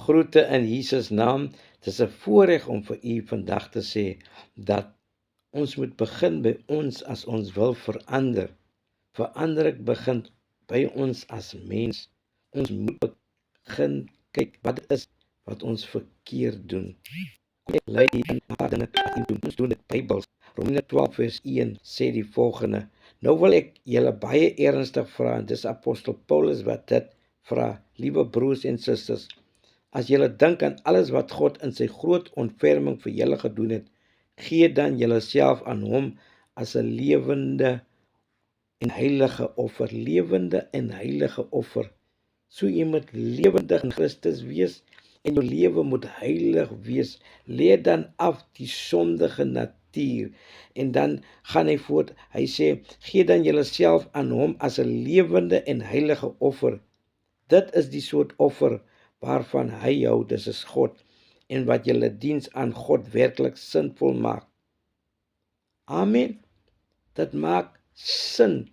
Groete in Jesus naam. Het is 'n voorreg om vir u vandag te sê dat ons moet begin by ons as ons wil verander. Verandering begin by ons as mens. Ons moet begin kyk wat dit is wat ons verkeerd doen. Kom ek lei hier 'n paar dinge wat u doen. Ons doen dit Bybels. Romeine 12 vers 1 sê die volgende. Nou wil ek julle baie ernstig vra, en dis apostel Paulus wat dit vra, liewe broers en susters, as julle dink aan alles wat God in sy groot ontferming vir julle gedoen het, gee dan julleself aan hom as 'n lewende en heilige offer. Lewende en heilige offer. So jy moet lewendig in Christus wees en jou lewe moet heilig wees. Lê dan af die sondige natuur. En dan gaan hy voort. Hy sê, gee dan julleself aan hom as 'n lewende en heilige offer. Dit is die soort offer waarvan hy hou, dis is God, en wat julle diens aan God werklik sinvol maak. Amen. Dit maak sin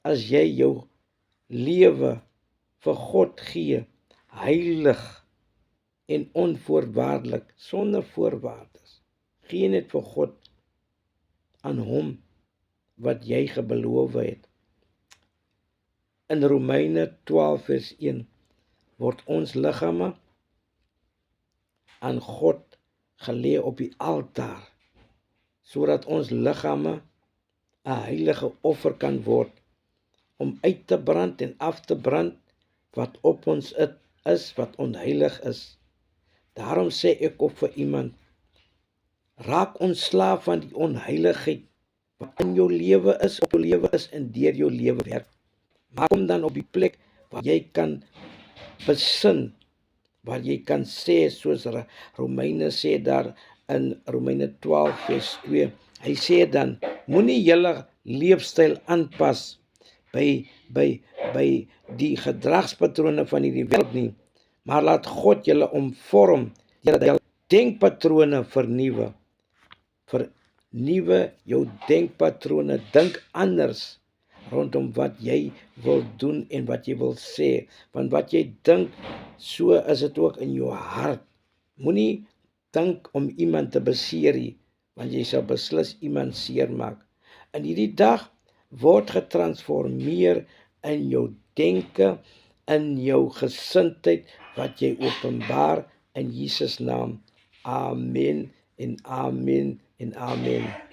as jy jou lewe vir God gee, heilig en onvoorwaardelik, sonder voorwaardes. Gee net vir God aan hom wat jy gebeloof het. In Romeine 12 vers 1 word ons liggame aan God gelê op die altaar, sodat ons liggame 'n heilige offer kan word, om uit te brand en af te brand wat op ons is, wat onheilig is. Daarom sê ek ook vir iemand, raak ontslaaf van die onheiligheid wat in jou lewe is, op jou lewe is en deur jou lewe werk. Maar kom dan op die plek waar jy kan besin, waar jy kan sê, soos Romeine sê daar in Romeine 12 vers 2, hy sê dan, moenie julle leefstyl aanpas by die gedragspatrone van hierdie wêreld nie, maar laat God julle omvorm, julle denkpatrone vernuwe. Vernuwe jou denkpatrone, dink anders rondom wat jy wil doen en wat jy wil sê, want wat jy dink, so is dit ook in jou hart. Moenie dink om iemand te beseer nie, want jy sal beslis iemand seermaak. In hierdie dag word getransformeer in jou denke, in jou gesindheid, wat jy openbaar in Jesus naam. Amen en amen en amen.